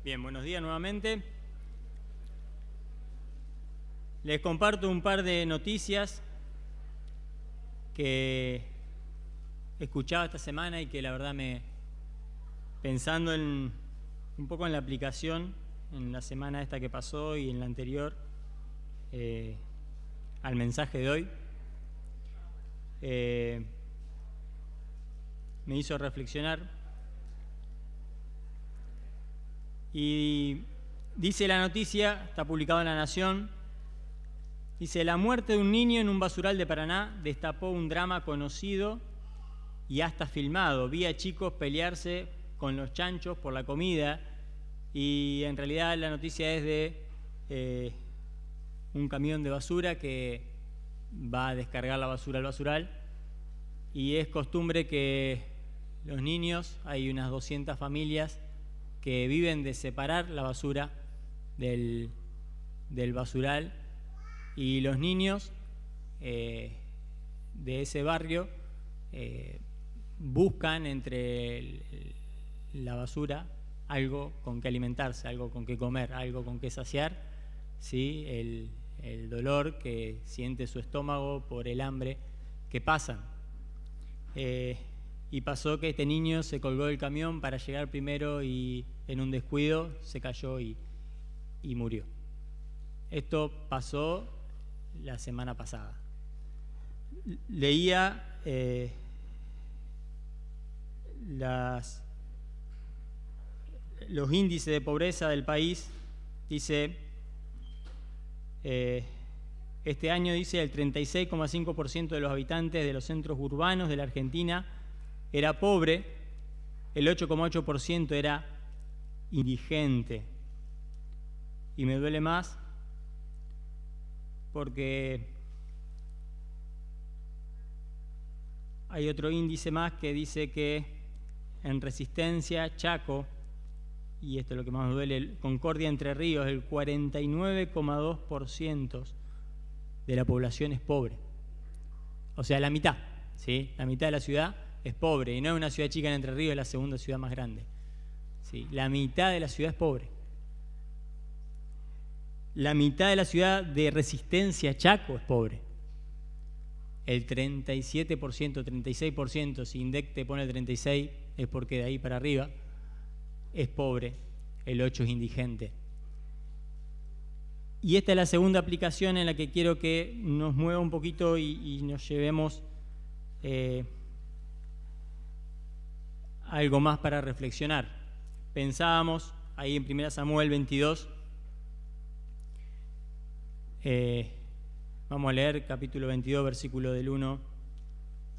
Bien, buenos días nuevamente. Les comparto un par de noticias que escuchaba esta semana y que la verdad pensando un poco en la aplicación en la semana esta que pasó y en la anterior al mensaje de hoy, me hizo reflexionar. Y dice la noticia, está publicado en La Nación, dice: la muerte de un niño en un basural de Paraná destapó un drama conocido y hasta filmado. Vi a chicos pelearse con los chanchos por la comida, y en realidad la noticia es de un camión de basura que va a descargar la basura al basural, y es costumbre que los niños, hay unas 200 familias que viven de separar la basura del basural, y los niños de ese barrio buscan entre la basura algo con que alimentarse, algo con que comer, algo con que saciar, ¿sí? el dolor que siente su estómago por el hambre que pasan. Y pasó que este niño se colgó del camión para llegar primero y en un descuido se cayó y murió. Esto pasó la semana pasada. Leía los índices de pobreza del país. Dice, este año, dice, el 36,5% de los habitantes de los centros urbanos de la Argentina era pobre, el 8,8% era indigente. Y me duele más porque hay otro índice más que dice que en Resistencia, Chaco, y esto es lo que más me duele, Concordia, Entre Ríos, el 49,2% de la población es pobre. O sea, la mitad, ¿sí? La mitad de la ciudad es pobre, y no es una ciudad chica. En Entre Ríos, es la segunda ciudad más grande, ¿sí? La mitad de la ciudad es pobre. La mitad de la ciudad de Resistencia, Chaco, es pobre. El 37%, 36%, si INDEC te pone el 36, es porque de ahí para arriba es pobre, el 8% es indigente. Y esta es la segunda aplicación en la que quiero que nos mueva un poquito y nos llevemos algo más para reflexionar. Pensábamos ahí en 1 Samuel 22, vamos a leer capítulo 22, versículo del 1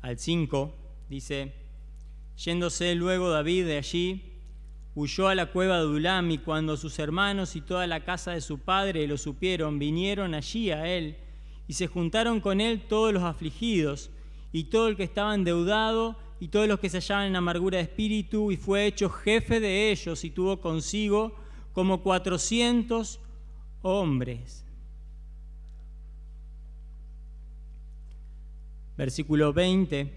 al 5, dice: yéndose luego David de allí, huyó a la cueva de Adulam, y cuando sus hermanos y toda la casa de su padre lo supieron, vinieron allí a él, y se juntaron con él todos los afligidos, y todo el que estaba endeudado, y todos los que se hallaban en amargura de espíritu, y fue hecho jefe de ellos, y tuvo consigo como 400 hombres. Versículo 20,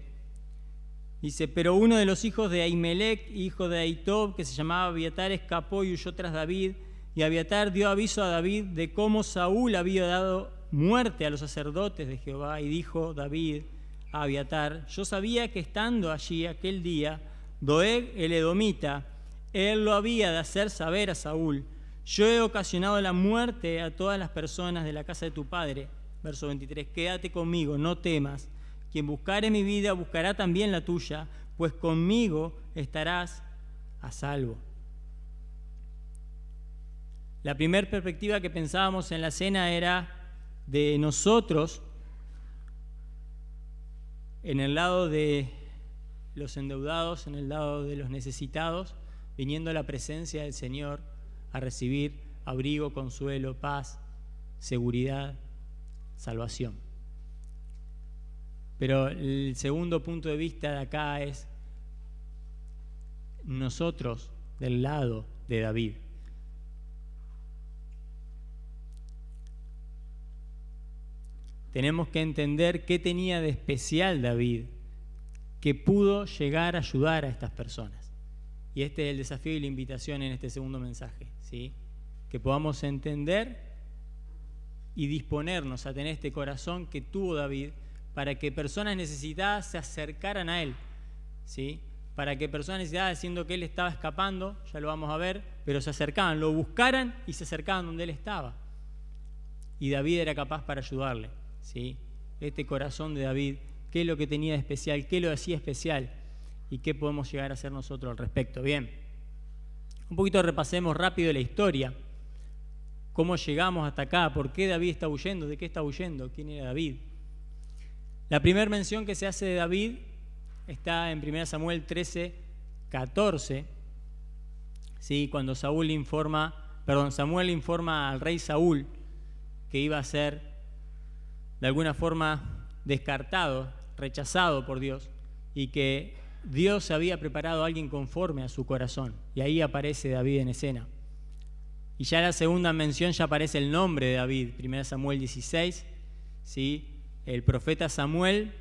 dice: pero uno de los hijos de Ahimelech, hijo de Ahitob, que se llamaba Abiatar, escapó y huyó tras David, y Abiatar dio aviso a David de cómo Saúl había dado muerte a los sacerdotes de Jehová, y dijo David a Abiatar: yo sabía que estando allí aquel día Doeg el edomita, él lo había de hacer saber a Saúl: yo he ocasionado la muerte a todas las personas de la casa de tu padre. Verso 23, quédate conmigo, no temas. Quien buscare mi vida buscará también la tuya, pues conmigo estarás a salvo. La primera perspectiva que pensábamos en la cena era de nosotros en el lado de los endeudados, en el lado de los necesitados, viniendo a la presencia del Señor a recibir abrigo, consuelo, paz, seguridad, salvación. Pero el segundo punto de vista de acá es nosotros del lado de David. Tenemos que entender qué tenía de especial David que pudo llegar a ayudar a estas personas. Y este es el desafío y la invitación en este segundo mensaje, ¿sí? Que podamos entender y disponernos a tener este corazón que tuvo David para que personas necesitadas se acercaran a él, ¿sí? Para que personas necesitadas, siendo que él estaba escapando, ya lo vamos a ver, pero se acercaban, lo buscaran y se acercaban donde él estaba. Y David era capaz para ayudarle, ¿sí? Este corazón de David, ¿qué es lo que tenía de especial? ¿Qué lo hacía especial? ¿Y qué podemos llegar a hacer nosotros al respecto? Bien, un poquito repasemos rápido la historia. ¿Cómo llegamos hasta acá? ¿Por qué David está huyendo? ¿De qué está huyendo? ¿Quién era David? La primera mención que se hace de David está en 1 Samuel 13:14, ¿sí? Cuando Samuel informa al rey Saúl que iba a ser de alguna forma descartado, rechazado por Dios, y que Dios había preparado a alguien conforme a su corazón. Y ahí aparece David en escena. Y ya en la segunda mención ya aparece el nombre de David, 1 Samuel 16, ¿sí? El profeta Samuel,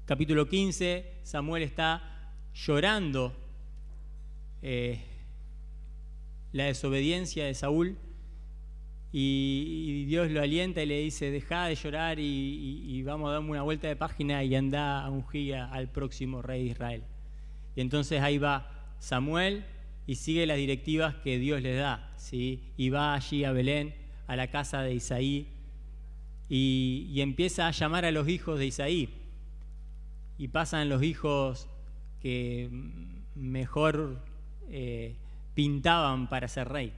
capítulo 15, Samuel está llorando la desobediencia de Saúl, y Dios lo alienta y le dice: deja de llorar y vamos a darme una vuelta de página y anda a ungir al próximo rey de Israel. Y entonces ahí va Samuel y sigue las directivas que Dios le da, ¿sí? Y va allí a Belén, a la casa de Isaí, y empieza a llamar a los hijos de Isaí. Y pasan los hijos que mejor pintaban para ser rey.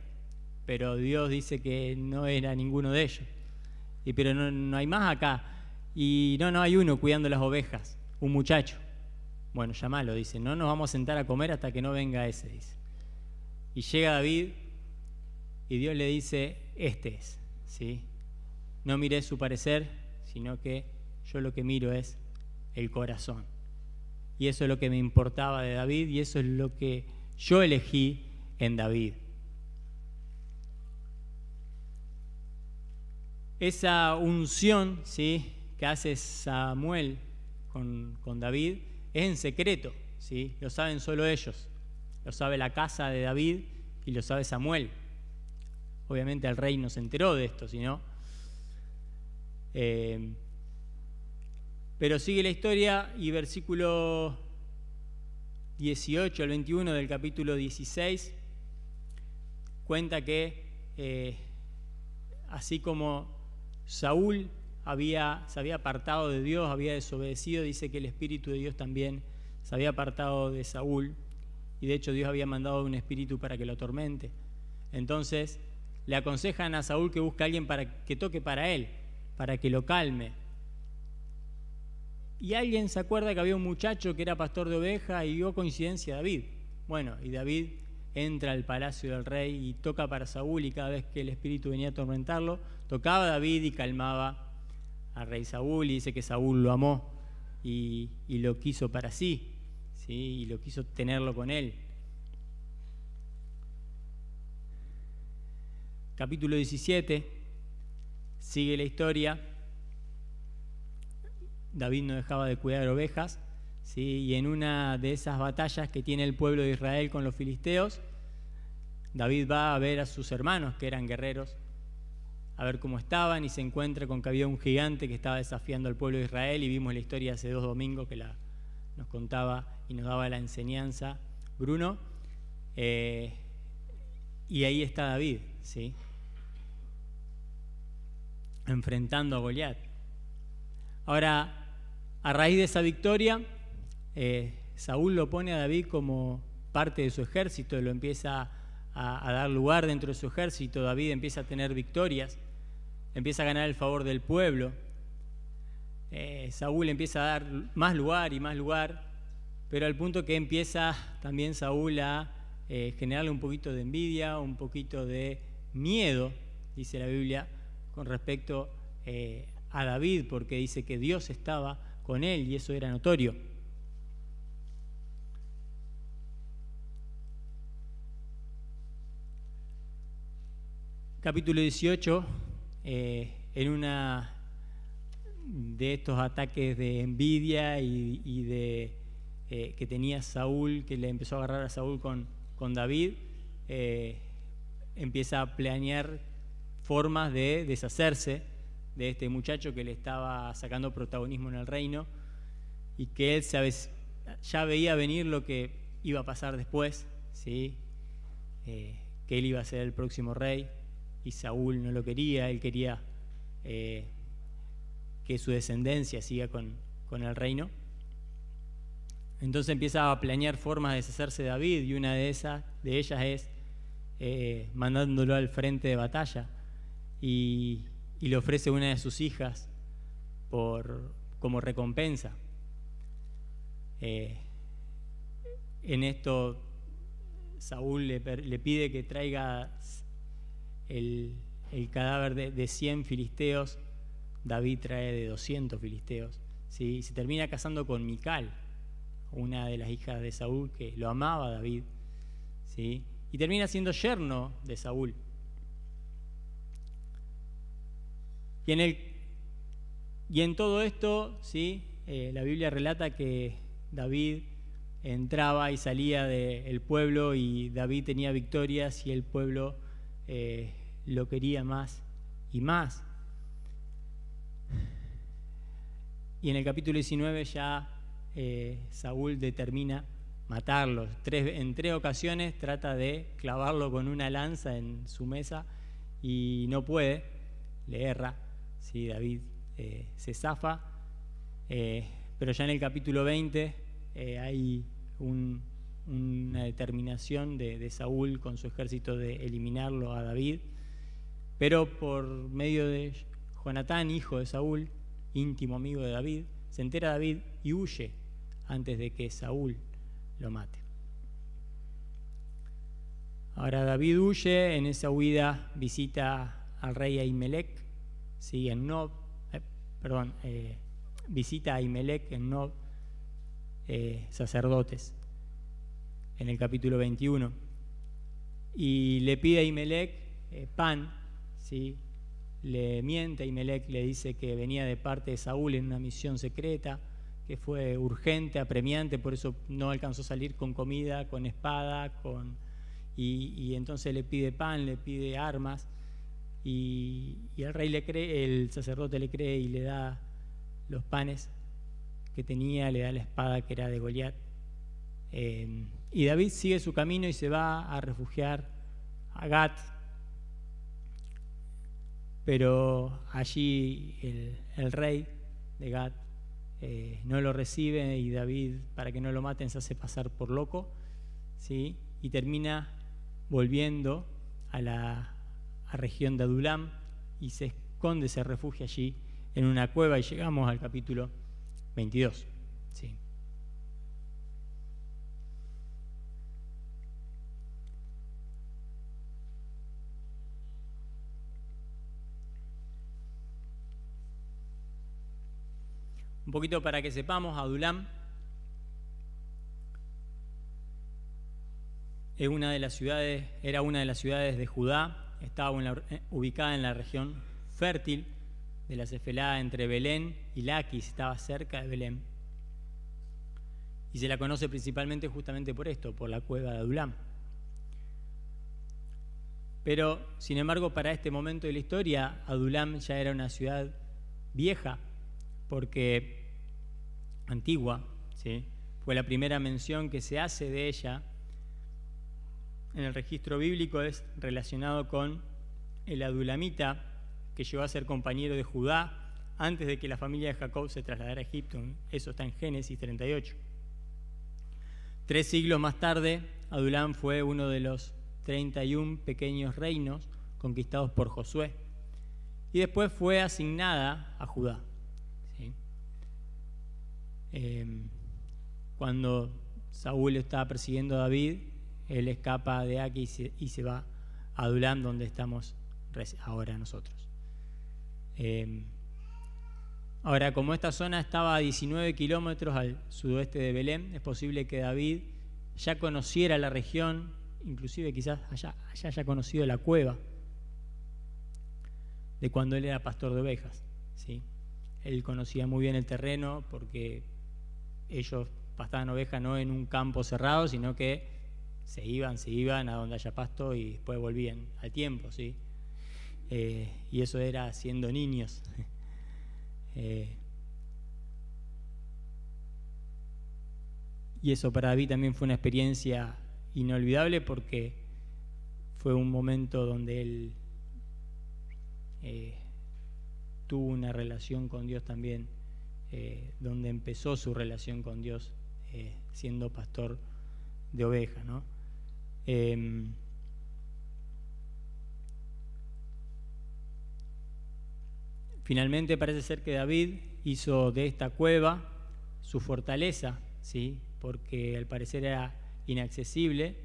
Pero Dios dice que no era ninguno de ellos. Pero no hay más acá. Y no hay uno cuidando las ovejas, un muchacho. Bueno, llámalo, dice. No nos vamos a sentar a comer hasta que no venga ese, dice. Y llega David y Dios le dice: este es, ¿sí? No miré su parecer, sino que yo lo que miro es el corazón. Y eso es lo que me importaba de David, y eso es lo que yo elegí en David. Esa unción, ¿sí?, que hace Samuel con David es en secreto, ¿sí? Lo saben solo ellos. Lo sabe la casa de David y lo sabe Samuel. Obviamente el rey no se enteró de esto, sino... pero sigue la historia, y versículo 18 al 21 del capítulo 16 cuenta que así como Saúl se había apartado de Dios, había desobedecido, dice que el Espíritu de Dios también se había apartado de Saúl, y de hecho Dios había mandado un espíritu para que lo atormente. Entonces le aconsejan a Saúl que busque a alguien para que toque para él, para que lo calme. Y alguien se acuerda que había un muchacho que era pastor de ovejas, y vio coincidencia David. Bueno, y David entra al palacio del rey y toca para Saúl, y cada vez que el espíritu venía a atormentarlo, tocaba a David y calmaba al rey Saúl, y dice que Saúl lo amó y lo quiso para sí, ¿sí? Y lo quiso tenerlo con él. Capítulo 17, sigue la historia. David no dejaba de cuidar ovejas, ¿sí? Y en una de esas batallas que tiene el pueblo de Israel con los filisteos, David va a ver a sus hermanos, que eran guerreros, a ver cómo estaban, y se encuentra con que había un gigante que estaba desafiando al pueblo de Israel, y vimos la historia hace 2 domingos que nos contaba y nos daba la enseñanza Bruno, y ahí está David, ¿sí?, enfrentando a Goliat. Ahora, a raíz de esa victoria, Saúl lo pone a David como parte de su ejército, lo empieza a dar lugar dentro de su ejército. David empieza a tener victorias, empieza a ganar el favor del pueblo. Saúl empieza a dar más lugar y más lugar, pero al punto que empieza también Saúl a generarle un poquito de envidia, un poquito de miedo, dice la Biblia, con respecto a David, porque dice que Dios estaba con él y eso era notorio. Capítulo 18, en una de estos ataques de envidia y que tenía Saúl, que le empezó a agarrar a Saúl con David, empieza a planear formas de deshacerse de este muchacho que le estaba sacando protagonismo en el reino y que él ya veía venir lo que iba a pasar después, ¿sí? Que él iba a ser el próximo rey y Saúl no lo quería, él quería que su descendencia siga con el reino. Entonces empieza a planear formas de deshacerse de David y una de ellas es mandándolo al frente de batalla y le ofrece una de sus hijas como recompensa. En esto Saúl le pide que traiga el cadáver de 100 filisteos, David trae de 200 filisteos, ¿sí? Se termina casando con Mical, una de las hijas de Saúl que lo amaba a David, ¿sí? Y termina siendo yerno de Saúl. Y en todo esto, ¿sí? La Biblia relata que David entraba y salía del pueblo y David tenía victorias y el pueblo lo quería más y más. Y en el capítulo 19 ya Saúl determina matarlo. En 3 ocasiones trata de clavarlo con una lanza en su mesa y no puede, le erra. Sí, David se zafa, pero ya en el capítulo 20 hay una determinación de Saúl con su ejército de eliminarlo a David, pero por medio de Jonatán, hijo de Saúl, íntimo amigo de David, se entera David y huye antes de que Saúl lo mate. Ahora David huye, en esa huida visita al rey Ahimelech, ¿sí? Visita a Ahimelech en Nob, sacerdotes, en el capítulo 21, y le pide a Ahimelech pan, ¿sí? Le miente a Ahimelech, le dice que venía de parte de Saúl en una misión secreta, que fue urgente, apremiante, por eso no alcanzó a salir con comida, con espada, y entonces le pide pan, le pide armas, y el rey le cree, el sacerdote le cree y le da los panes que tenía, le da la espada que era de Goliat. Y David sigue su camino y se va a refugiar a Gat, pero allí el rey de Gat no lo recibe y David, para que no lo maten, se hace pasar por loco, ¿sí? Y termina volviendo a la región de Adulam y se esconde, se refugia allí en una cueva y llegamos al capítulo 22. ¿Sí? Un poquito para que sepamos, Adulam era una de las ciudades de Judá, estaba ubicada en la región fértil de la Cefelá entre Belén y Laquis, estaba cerca de Belén. Y se la conoce principalmente justamente por esto, por la cueva de Adulam. Pero, sin embargo, para este momento de la historia, Adulam ya era una ciudad vieja, porque antigua, ¿sí? Fue la primera mención que se hace de ella en el registro bíblico, es relacionado con el adulamita que llegó a ser compañero de Judá antes de que la familia de Jacob se trasladara a Egipto. Eso está en Génesis 38. 3 siglos más tarde, Adulam fue uno de los 31 pequeños reinos conquistados por Josué y después fue asignada a Judá. ¿Sí? Cuando Saúl estaba persiguiendo a David, él escapa de aquí y se va a Adulam, donde estamos ahora nosotros. Ahora, como esta zona estaba a 19 kilómetros al sudoeste de Belén, es posible que David ya conociera la región, inclusive quizás haya conocido la cueva de cuando él era pastor de ovejas, ¿sí? Él conocía muy bien el terreno porque ellos pastaban ovejas no en un campo cerrado, sino que se iban a donde haya pasto y después volvían al tiempo, ¿sí? Y eso era siendo niños. Y eso para David también fue una experiencia inolvidable, porque fue un momento donde él tuvo una relación con Dios también, donde empezó su relación con Dios siendo pastor de ovejas, ¿no? Finalmente parece ser que David hizo de esta cueva su fortaleza, ¿sí? Porque al parecer era inaccesible,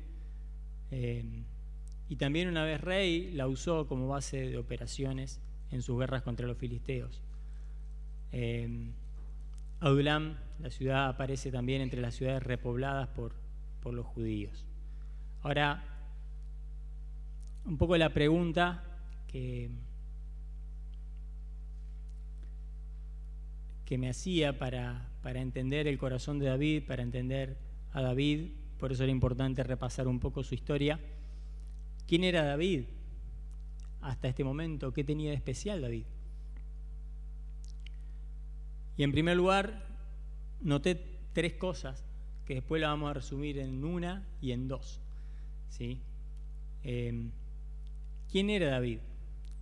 y también una vez rey la usó como base de operaciones en sus guerras contra los filisteos. Adulam, la ciudad, aparece también entre las ciudades repobladas por los judíos. Ahora, un poco la pregunta que me hacía para entender el corazón de David, para entender a David, por eso era importante repasar un poco su historia. ¿Quién era David hasta este momento? ¿Qué tenía de especial David? Y en primer lugar, noté 3 cosas que después las vamos a resumir en una y en 2, ¿sí? ¿Quién era David?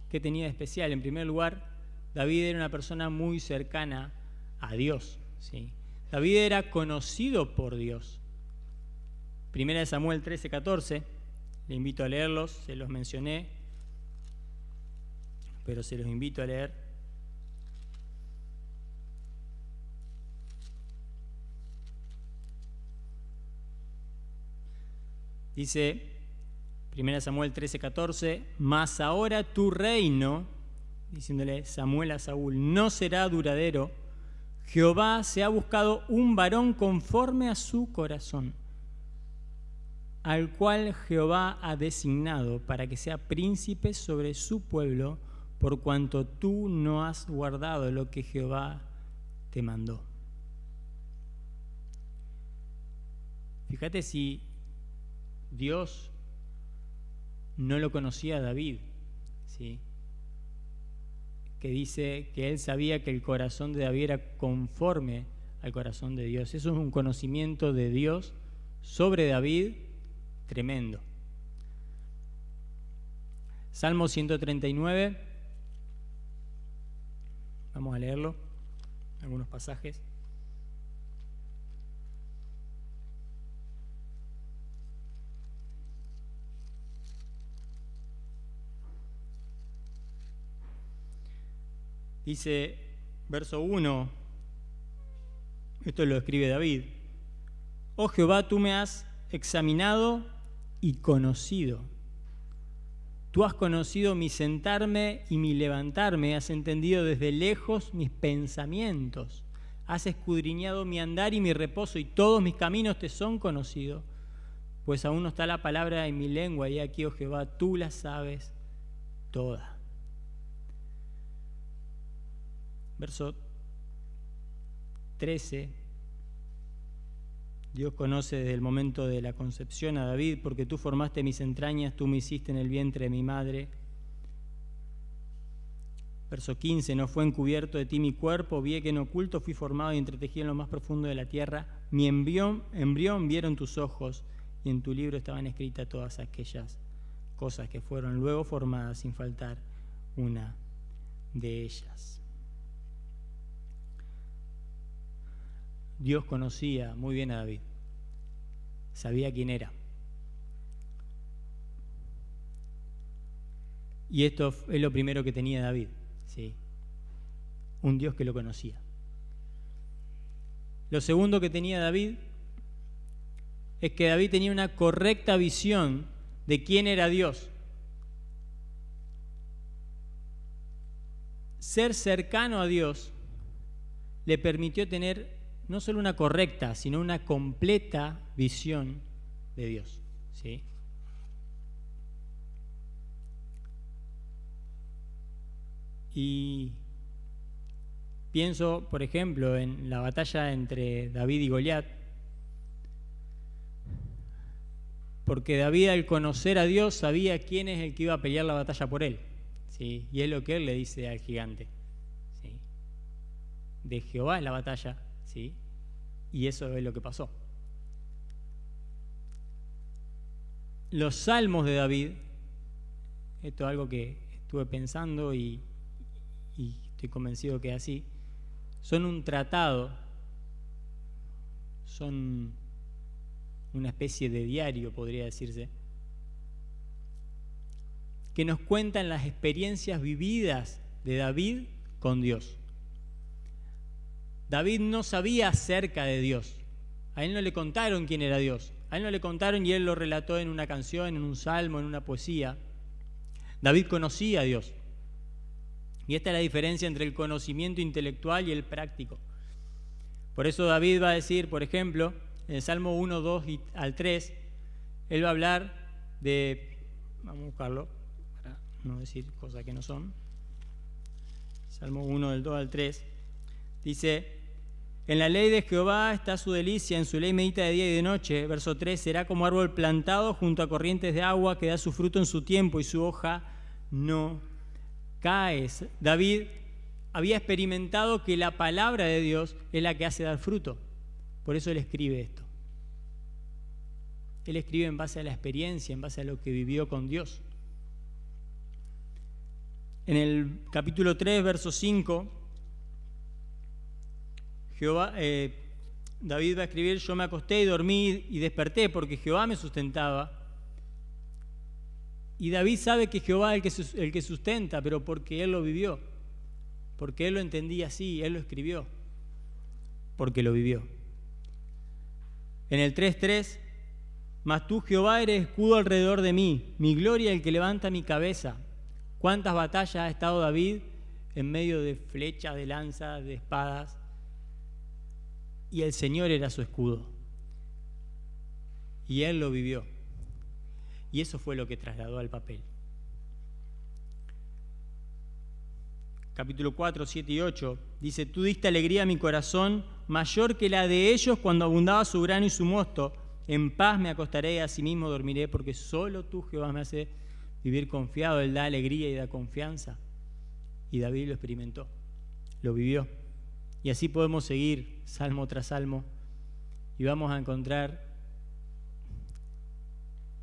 ¿Qué tenía de especial? En primer lugar, David era una persona muy cercana a Dios, ¿sí? David era conocido por Dios. Primera de Samuel 13:14, le invito a leerlos, se los mencioné, pero se los invito a leer. Dice, 1 Samuel 13:14, mas ahora tu reino, diciéndole Samuel a Saúl, no será duradero. Jehová se ha buscado un varón conforme a su corazón, al cual Jehová ha designado para que sea príncipe sobre su pueblo, por cuanto tú no has guardado lo que Jehová te mandó. Fíjate si Dios no lo conocía a David, ¿sí? Que dice que él sabía que el corazón de David era conforme al corazón de Dios. Eso es un conocimiento de Dios sobre David tremendo. Salmo 139, vamos a leerlo, algunos pasajes. Dice, verso 1, esto lo escribe David: oh Jehová, tú me has examinado y conocido. Tú has conocido mi sentarme y mi levantarme, has entendido desde lejos mis pensamientos, has escudriñado mi andar y mi reposo, y todos mis caminos te son conocidos, pues aún no está la palabra en mi lengua, y aquí, oh Jehová, tú la sabes toda. Verso 13, Dios conoce desde el momento de la concepción a David, porque tú formaste mis entrañas, tú me hiciste en el vientre de mi madre. Verso 15, no fue encubierto de ti mi cuerpo, vi que en oculto fui formado y entretejido en lo más profundo de la tierra. Mi embrión vieron tus ojos, y en tu libro estaban escritas todas aquellas cosas que fueron luego formadas sin faltar una de ellas. Dios conocía muy bien a David, sabía quién era. Y esto es lo primero que tenía David, ¿sí? Un Dios que lo conocía. Lo segundo que tenía David es que David tenía una correcta visión de quién era Dios. Ser cercano a Dios le permitió tener no solo una correcta, sino una completa visión de Dios, ¿sí? Y pienso, por ejemplo, en la batalla entre David y Goliat, porque David, al conocer a Dios, sabía quién es el que iba a pelear la batalla por él, ¿sí? Y es lo que él le dice al gigante, ¿sí? De Jehová es la batalla, ¿sí? Y eso es lo que pasó. Los salmos de David, esto es algo que estuve pensando y estoy convencido que es así, son un tratado, son una especie de diario, podría decirse, que nos cuentan las experiencias vividas de David con Dios. David no sabía acerca de Dios. A él no le contaron quién era Dios. A él no le contaron y él lo relató en una canción, en un salmo, en una poesía. David conocía a Dios. Y esta es la diferencia entre el conocimiento intelectual y el práctico. Por eso David va a decir, por ejemplo, en el Salmo 1, 2 y al 3, él va a hablar de... Vamos a buscarlo para no decir cosas que no son. Salmo 1, del 2 al 3. Dice... En la ley de Jehová está su delicia, en su ley medita de día y de noche. Verso 3, será como árbol plantado junto a corrientes de agua que da su fruto en su tiempo y su hoja no cae. David había experimentado que la palabra de Dios es la que hace dar fruto. Por eso él escribe esto. Él escribe en base a la experiencia, en base a lo que vivió con Dios. En el capítulo 3, verso 5... David va a escribir, yo me acosté y dormí y desperté porque Jehová me sustentaba. Y David sabe que Jehová es el que sustenta, pero porque él lo vivió, porque él lo entendía así, él lo escribió, porque lo vivió. En el 3.3, mas tú, Jehová, eres escudo alrededor de mí, mi gloria el que levanta mi cabeza. ¿Cuántas batallas ha estado David en medio de flechas, de lanzas, de espadas? Y el Señor era su escudo. Y él lo vivió. Y eso fue lo que trasladó al papel. Capítulo 4, 7 y 8 dice: tú diste alegría a mi corazón, mayor que la de ellos cuando abundaba su grano y su mosto. En paz me acostaré y asimismo dormiré, porque solo tú, Jehová, me hace vivir confiado. Él da alegría y da confianza. Y David lo experimentó, lo vivió. Y así podemos seguir salmo tras salmo y vamos a encontrar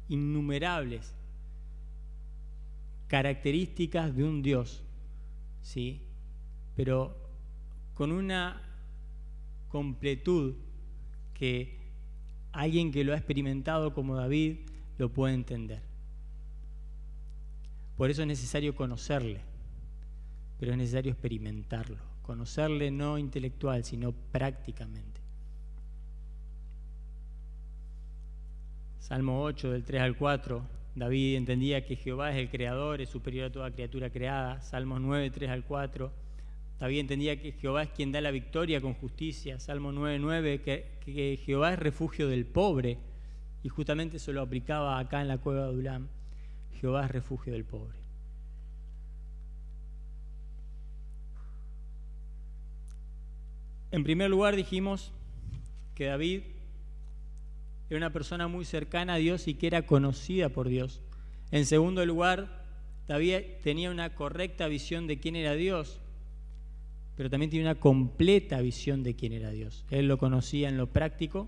innumerables características de un Dios, ¿sí? Pero con una completud que alguien que lo ha experimentado como David lo puede entender. Por eso es necesario conocerle, pero es necesario experimentarlo. Conocerle no intelectual, sino prácticamente. Salmo 8, del 3 al 4, David entendía que Jehová es el creador, es superior a toda criatura creada. Salmo 9, 3 al 4, David entendía que Jehová es quien da la victoria con justicia. Salmo 9, 9, que Jehová es refugio del pobre, y justamente eso lo aplicaba acá en la cueva de Adulam. Jehová es refugio del pobre. En primer lugar dijimos que David era una persona muy cercana a Dios y que era conocida por Dios. En segundo lugar, David tenía una correcta visión de quién era Dios, pero también tenía una completa visión de quién era Dios. Él lo conocía en lo práctico.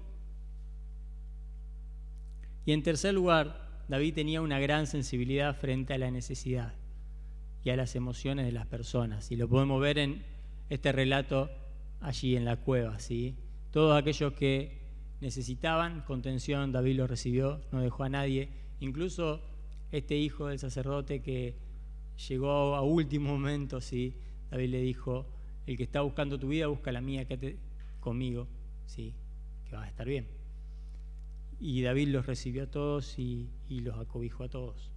Y en tercer lugar, David tenía una gran sensibilidad frente a la necesidad y a las emociones de las personas. Y lo podemos ver en este relato allí en la cueva, ¿sí? Todos aquellos que necesitaban contención, David los recibió, no dejó a nadie, incluso este hijo del sacerdote que llegó a último momento, ¿sí? David le dijo: el que está buscando tu vida, busca la mía, quédate conmigo, ¿sí? Que vas a estar bien. Y David los recibió a todos y los acobijó a todos.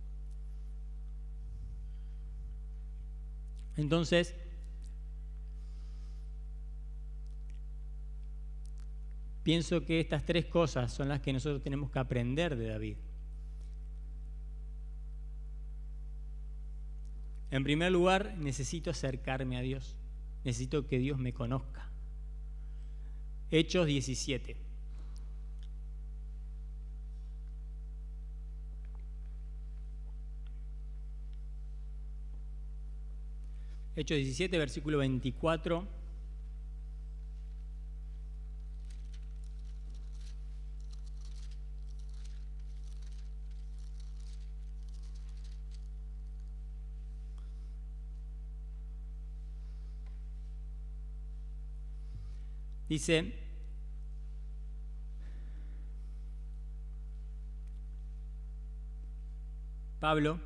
Entonces, pienso que estas tres cosas son las que nosotros tenemos que aprender de David. En primer lugar, necesito acercarme a Dios. Necesito que Dios me conozca. Hechos 17. Hechos 17, versículo 24. Dice: Pablo: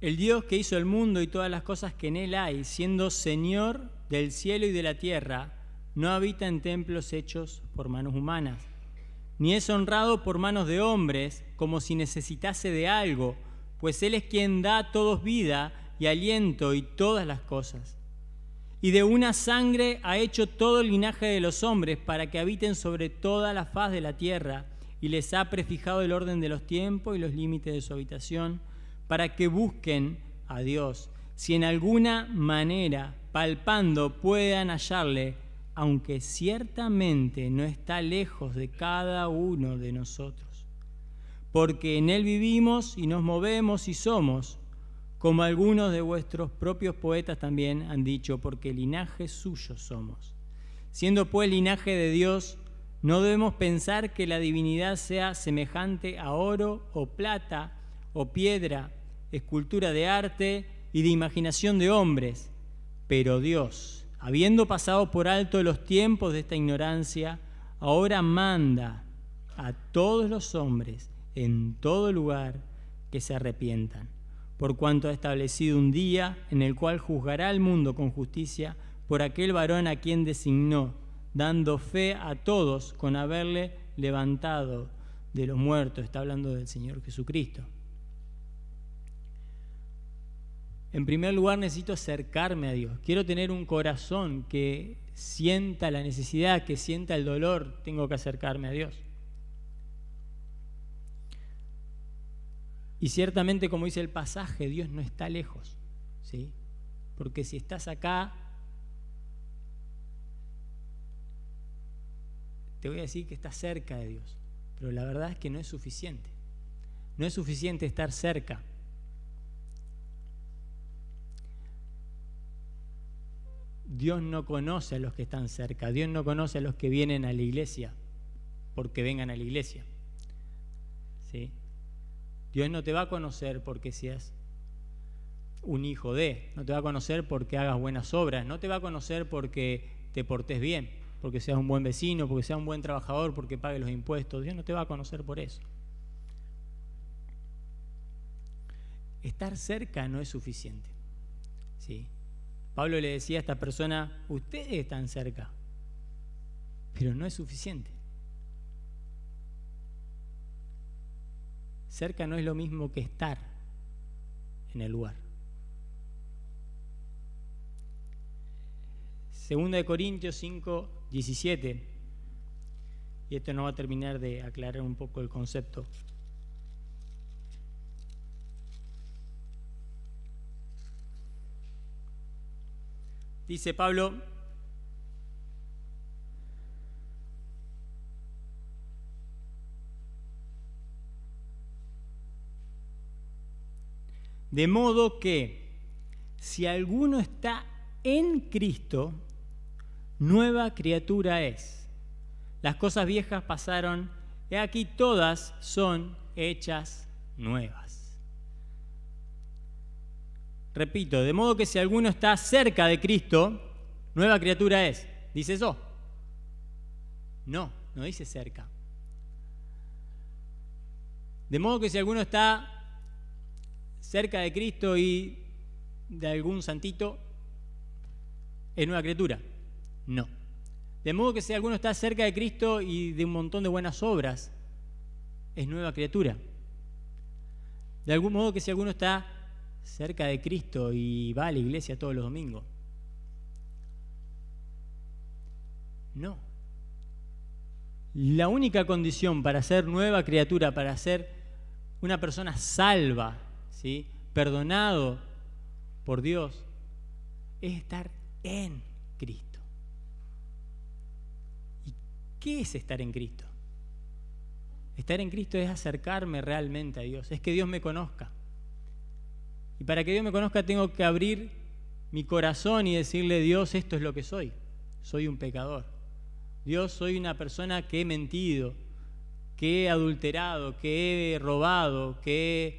el Dios que hizo el mundo y todas las cosas que en él hay, siendo Señor del cielo y de la tierra, no habita en templos hechos por manos humanas, ni es honrado por manos de hombres como si necesitase de algo, pues Él es quien da a todos vida y aliento y todas las cosas. Y de una sangre ha hecho todo el linaje de los hombres para que habiten sobre toda la faz de la tierra, y les ha prefijado el orden de los tiempos y los límites de su habitación, para que busquen a Dios, si en alguna manera, palpando, puedan hallarle, aunque ciertamente no está lejos de cada uno de nosotros. Porque en Él vivimos y nos movemos y somos, como algunos de vuestros propios poetas también han dicho, porque linaje suyo somos. Siendo pues linaje de Dios, no debemos pensar que la divinidad sea semejante a oro o plata o piedra, escultura de arte y de imaginación de hombres. Pero Dios, habiendo pasado por alto los tiempos de esta ignorancia, ahora manda a todos los hombres en todo lugar que se arrepientan, por cuanto ha establecido un día en el cual juzgará al mundo con justicia por aquel varón a quien designó, dando fe a todos con haberle levantado de los muertos. Está hablando del Señor Jesucristo. En primer lugar, necesito acercarme a Dios. Quiero tener un corazón que sienta la necesidad, que sienta el dolor. Tengo que acercarme a Dios. Y ciertamente, como dice el pasaje, Dios no está lejos, ¿sí? Porque si estás acá, te voy a decir que estás cerca de Dios. Pero la verdad es que no es suficiente. No es suficiente estar cerca. Dios no conoce a los que están cerca. Dios no conoce a los que vienen a la iglesia porque vengan a la iglesia, ¿sí? Dios no te va a conocer porque seas un hijo de, no te va a conocer porque hagas buenas obras, no te va a conocer porque te portes bien, porque seas un buen vecino, porque seas un buen trabajador, porque pagues los impuestos. Dios no te va a conocer por eso. Estar cerca no es suficiente, ¿sí? Pablo le decía a esta persona: ustedes están cerca, pero no es suficiente. Cerca no es lo mismo que estar en el lugar. 2 Corintios 5, 17. Y esto nos va a terminar de aclarar un poco el concepto. Dice Pablo: de modo que si alguno está en Cristo, nueva criatura es. Las cosas viejas pasaron, he aquí todas son hechas nuevas. Repito, de modo que si alguno está cerca de Cristo, nueva criatura es. ¿Dice eso? No, no dice cerca. De modo que si alguno está cerca de Cristo y de algún santito, ¿es nueva criatura? No. De modo que si alguno está cerca de Cristo y de un montón de buenas obras, ¿es nueva criatura? De algún modo que si alguno está cerca de Cristo y va a la iglesia todos los domingos, no. La única condición para ser nueva criatura, para ser una persona salva, ¿sí?, perdonado por Dios, es estar en Cristo. ¿Y qué es estar en Cristo? Estar en Cristo es acercarme realmente a Dios, es que Dios me conozca, Y para que Dios me conozca tengo que abrir mi corazón y decirle: Dios, esto es lo que soy. Soy un pecador. Dios, soy una persona que he mentido, que he adulterado, que he robado, me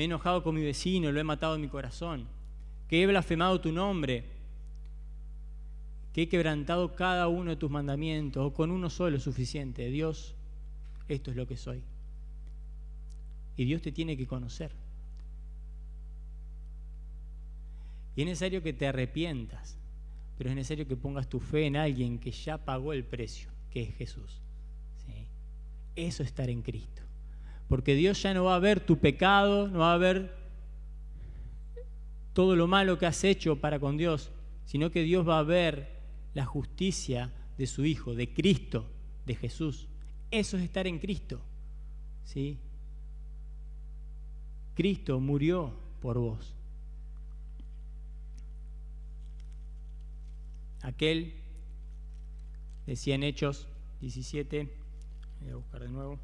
he enojado con mi vecino, lo he matado en mi corazón, que he blasfemado tu nombre, que he quebrantado cada uno de tus mandamientos, o con uno solo es suficiente. Dios, esto es lo que soy. Y Dios te tiene que conocer. Y es necesario que te arrepientas, pero es necesario que pongas tu fe en alguien que ya pagó el precio, que es Jesús. ¿Sí? Eso es estar en Cristo. Porque Dios ya no va a ver tu pecado, no va a ver todo lo malo que has hecho para con Dios, sino que Dios va a ver la justicia de su Hijo, de Cristo, de Jesús. Eso es estar en Cristo. ¿Sí? Cristo murió por vos. Aquel, decía en Hechos 17, voy a buscar de nuevo.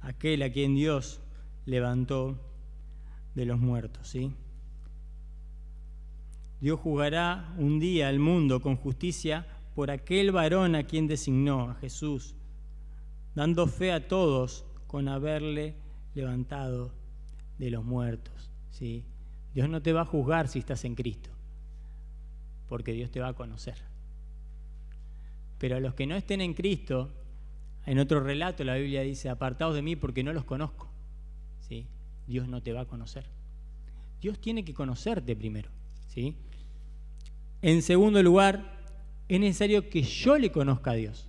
Aquel a quien Dios levantó de los muertos, ¿sí? Dios juzgará un día al mundo con justicia por aquel varón a quien designó, a Jesús, dando fe a todos con haberle levantado de los muertos, ¿sí? Dios no te va a juzgar si estás en Cristo, porque Dios te va a conocer. Pero a los que no estén en Cristo, en otro relato la Biblia dice: apartaos de mí porque no los conozco. ¿Sí? Dios no te va a conocer. Dios tiene que conocerte primero. ¿Sí? En segundo lugar, es necesario que yo le conozca a Dios.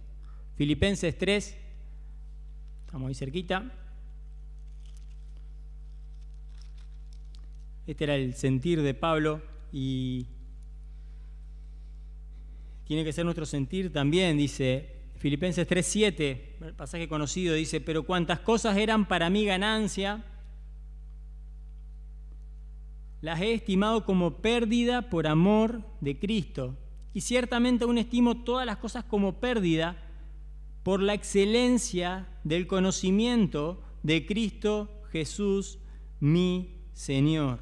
Filipenses 3, estamos ahí cerquita. Este era el sentir de Pablo y tiene que ser nuestro sentir también. Dice Filipenses 3:7, pasaje conocido, dice: pero cuantas cosas eran para mí ganancia, las he estimado como pérdida por amor de Cristo. Y ciertamente aún estimo todas las cosas como pérdida por la excelencia del conocimiento de Cristo Jesús, mi Señor,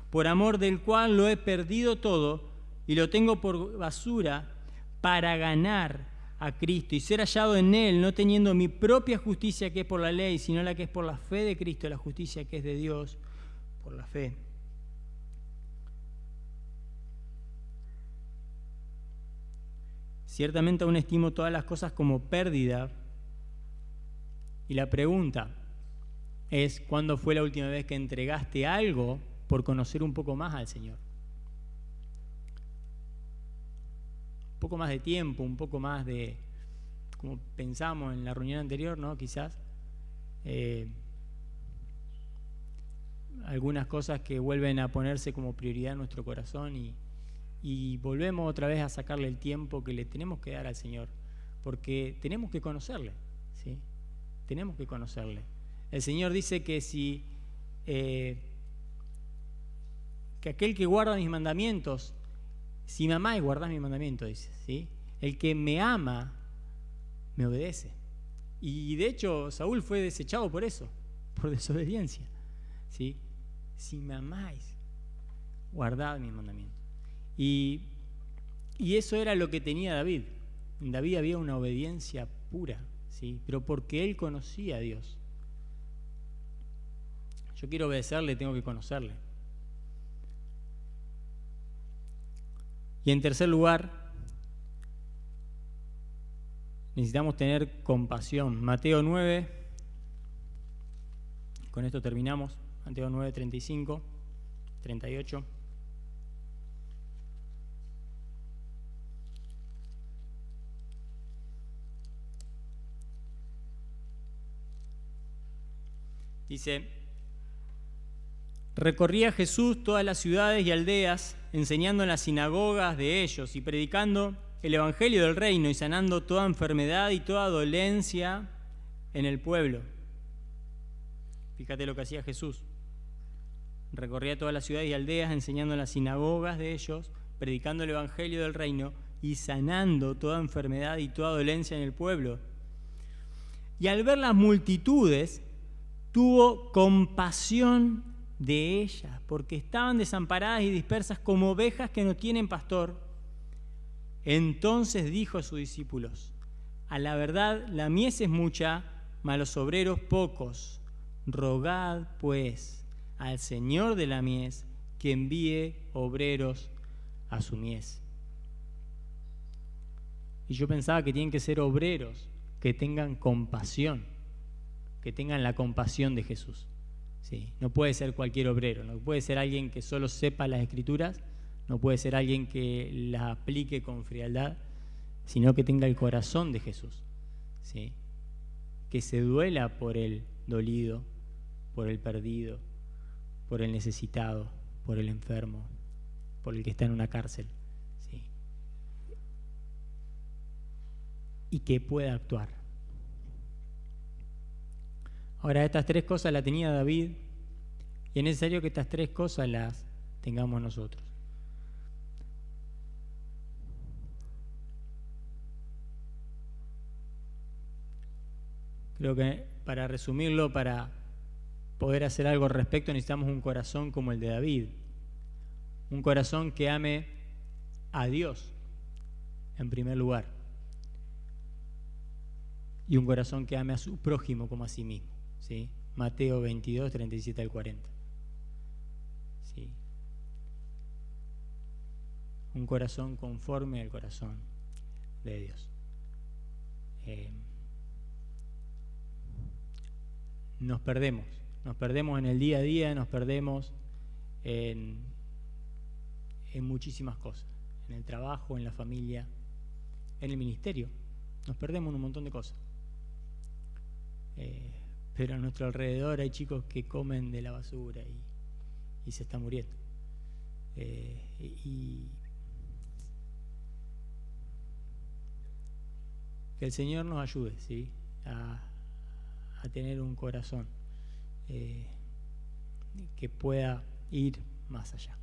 por amor del cual lo he perdido todo y lo tengo por basura para ganar a Cristo y ser hallado en Él, no teniendo mi propia justicia que es por la ley, sino la que es por la fe de Cristo, la justicia que es de Dios por la fe. Ciertamente aún estimo todas las cosas como pérdida. Y la pregunta es: ¿cuándo fue la última vez que entregaste algo por conocer un poco más al Señor? Un poco más de tiempo, un poco más de, como pensamos en la reunión anterior, ¿no? Quizás algunas cosas que vuelven a ponerse como prioridad en nuestro corazón y volvemos otra vez a sacarle el tiempo que le tenemos que dar al Señor, porque tenemos que conocerle, ¿sí? Tenemos que conocerle. El Señor dice que que aquel que guarda mis mandamientos, si me amáis, guardad mis mandamientos, dice, ¿sí? El que me ama, me obedece. Y de hecho, Saúl fue desechado por eso, por desobediencia, ¿sí? Si me amáis, guardad mis mandamientos. Y eso era lo que tenía David. En David había una obediencia pura, ¿sí? Pero porque él conocía a Dios. Yo quiero obedecerle, tengo que conocerle. Y en tercer lugar, necesitamos tener compasión. Mateo 9, con esto terminamos. Mateo 9, 35, 38. Dice: recorría Jesús todas las ciudades y aldeas, enseñando en las sinagogas de ellos y predicando el evangelio del reino y sanando toda enfermedad y toda dolencia en el pueblo. Fíjate lo que hacía Jesús. Recorría todas las ciudades y aldeas, enseñando en las sinagogas de ellos, predicando el evangelio del reino y sanando toda enfermedad y toda dolencia en el pueblo. Y al ver las multitudes, tuvo compasión de ellas, porque estaban desamparadas y dispersas como ovejas que no tienen pastor. Entonces dijo a sus discípulos: a la verdad, la mies es mucha, mas los obreros pocos. Rogad, pues, al Señor de la mies que envíe obreros a su mies. Y yo pensaba que tienen que ser obreros que tengan compasión, que tengan la compasión de Jesús. Sí, no puede ser cualquier obrero, no puede ser alguien que solo sepa las Escrituras, no puede ser alguien que las aplique con frialdad, sino que tenga el corazón de Jesús, ¿sí? Que se duela por el dolido, por el perdido, por el necesitado, por el enfermo, por el que está en una cárcel, ¿sí? Y que pueda actuar. Ahora, estas tres cosas las tenía David, y es necesario que estas tres cosas las tengamos nosotros. Creo que, para resumirlo, para poder hacer algo al respecto, necesitamos un corazón como el de David. Un corazón que ame a Dios, en primer lugar. Y un corazón que ame a su prójimo como a sí mismo, ¿sí? Mateo 22, 37 al 40. ¿Sí? Un corazón conforme al corazón de Dios. Nos perdemos en el día a día, nos perdemos en muchísimas cosas, en el trabajo, en la familia, en el ministerio, nos perdemos en un montón de cosas. Pero a nuestro alrededor hay chicos que comen de la basura y se están muriendo. Y que el Señor nos ayude, ¿sí? a tener un corazón que pueda ir más allá.